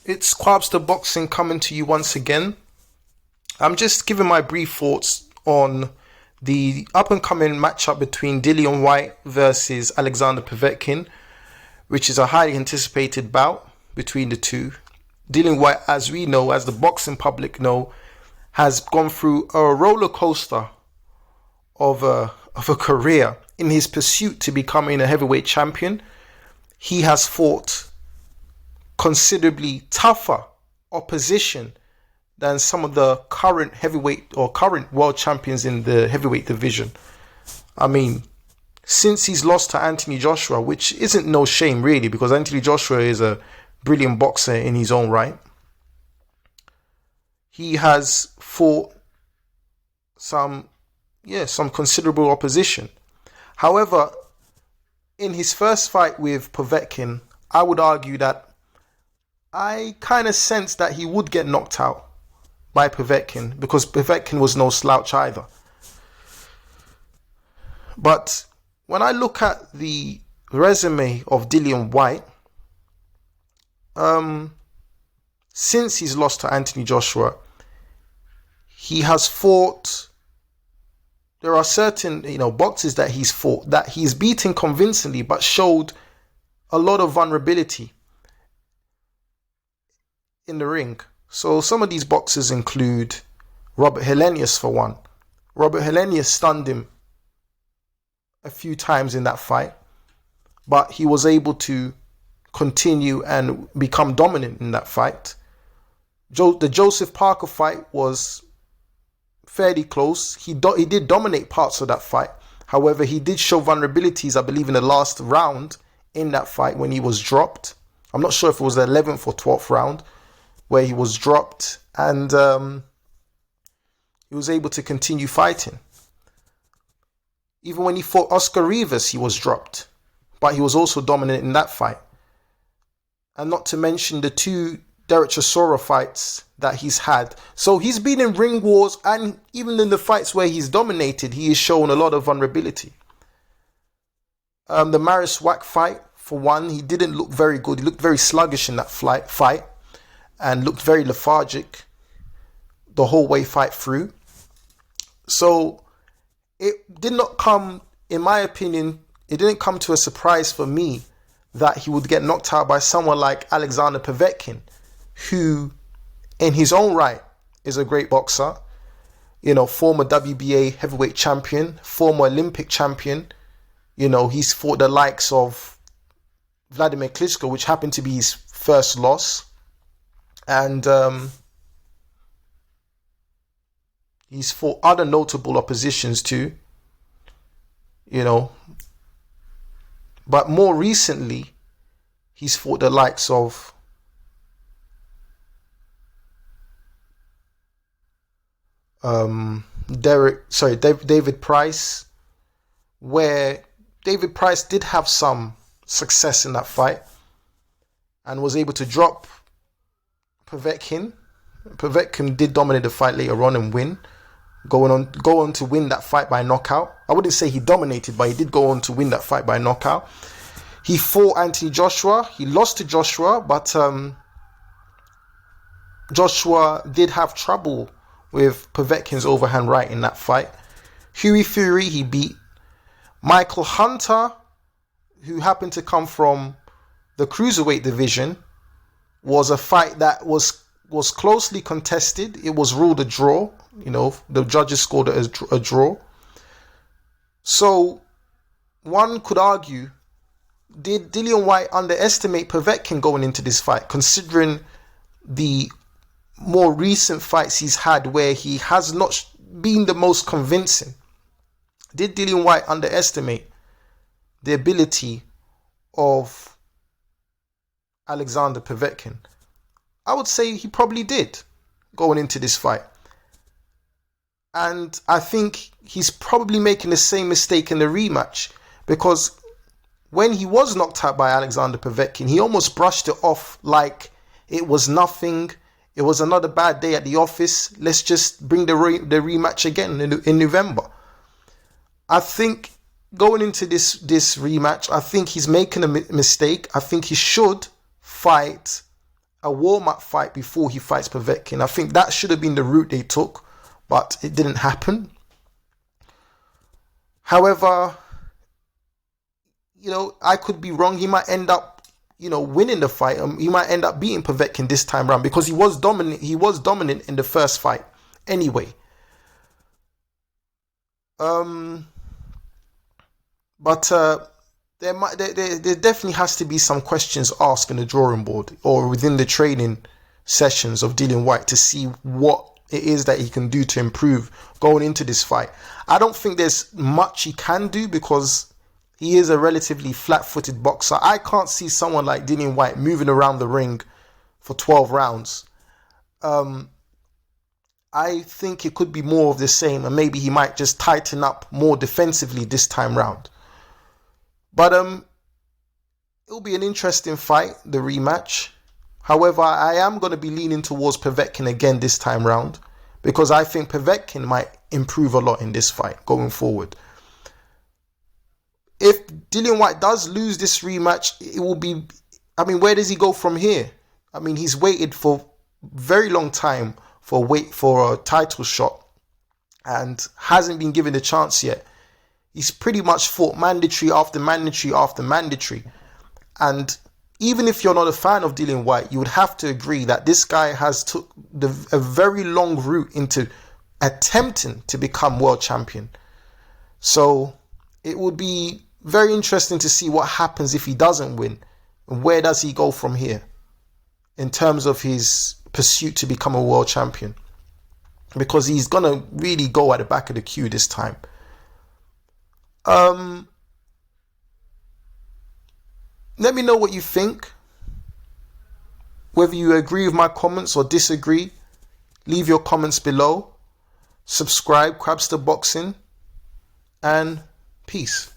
It's Quabster Boxing coming to you once again. I'm just giving my brief thoughts on the up-and-coming matchup between Dillian Whyte versus Alexander Povetkin, which is a highly anticipated bout between the two. Dillian Whyte, as we know, as the boxing public know, has gone through a roller coaster of a career in his pursuit to becoming a heavyweight champion. He has fought considerably tougher opposition than some of the current heavyweight or current world champions in the heavyweight division. I mean, since he's lost to Anthony Joshua, which isn't no shame really, because Anthony Joshua is a brilliant boxer in his own right, he has fought some considerable opposition. However, in his first fight with Povetkin, I would argue that I kind of sensed that he would get knocked out by Povetkin, because Povetkin was no slouch either. But when I look at the resume of Dillian Whyte, since he's lost to Anthony Joshua, he has fought. There are certain, boxers that he's fought that he's beaten convincingly, but showed a lot of vulnerability in the ring. So some of these boxers include Robert Helenius for one. Robert Helenius stunned him a few times in that fight, but he was able to continue and become dominant in that fight. The Joseph Parker fight was fairly close. He did dominate parts of that fight. However, he did show vulnerabilities, I believe, in the last round in that fight when he was dropped. I'm not sure if it was the 11th or 12th round where he was dropped, and he was able to continue fighting. Even when he fought Oscar Rivas, he was dropped, but he was also dominant in that fight. And not to mention the two Derek Chisora fights that he's had. So he's been in ring wars, and even in the fights where he's dominated, he has shown a lot of vulnerability. The Maris Wack fight, for one, he didn't look very good. He looked very sluggish in that fight and looked very lethargic the whole way fight through. So it did not come, in my opinion, it didn't come to a surprise for me that he would get knocked out by someone like Alexander Povetkin, who in his own right is a great boxer, former WBA heavyweight champion, former Olympic champion. He's fought the likes of Vladimir Klitschko, which happened to be his first loss. And he's fought other notable oppositions too, But more recently, he's fought the likes of David Price, where David Price did have some success in that fight and was able to drop Povetkin. Povetkin did dominate the fight later on and win, go on to win that fight by knockout. I wouldn't say he dominated, but he did go on to win that fight by knockout. He fought Anthony Joshua. He lost to Joshua, but Joshua did have trouble with Povetkin's overhand right in that fight. Hughie Fury, he beat. Michael Hunter, who happened to come from the cruiserweight division, was a fight that was closely contested. It was ruled a draw. The judges scored it as a draw. So one could argue, did Dillian Whyte underestimate Povetkin going into this fight, considering the more recent fights he's had where he has not been the most convincing? Did Dillian Whyte underestimate the ability of Alexander Povetkin? I would say he probably did going into this fight. And I think he's probably making the same mistake in the rematch, because when he was knocked out by Alexander Povetkin, he almost brushed it off like it was nothing. It was another bad day at the office. Let's just bring the rematch again in November. I think going into this rematch, I think he's making a mistake. I think he should fight a warm-up fight before he fights Povetkin. I think that should have been the route they took, but it didn't happen. However, I could be wrong. He might end up, winning the fight. He might end up beating Povetkin this time around because he was dominant. He was dominant in the first fight anyway. But there definitely has to be some questions asked in the drawing board or within the training sessions of Dillian Whyte to see what it is that he can do to improve going into this fight. I don't think there's much he can do because he is a relatively flat-footed boxer. I can't see someone like Dillian Whyte moving around the ring for 12 rounds. I think it could be more of the same, and maybe he might just tighten up more defensively this time round. But it'll be an interesting fight, the rematch. However, I am going to be leaning towards Povetkin again this time round because I think Povetkin might improve a lot in this fight going forward. If Dillian Whyte does lose this rematch, it will be... where does he go from here? He's waited for a very long time for a title shot and hasn't been given a chance yet. He's pretty much fought mandatory after mandatory after mandatory. And even if you're not a fan of Dillian Whyte, you would have to agree that this guy has took a very long route into attempting to become world champion. So it would be very interesting to see what happens if he doesn't win. And where does he go from here in terms of his pursuit to become a world champion? Because he's going to really go at the back of the queue this time. Let me know what you think. Whether you agree with my comments or disagree, leave your comments below. Subscribe, Crabster Boxing, and peace.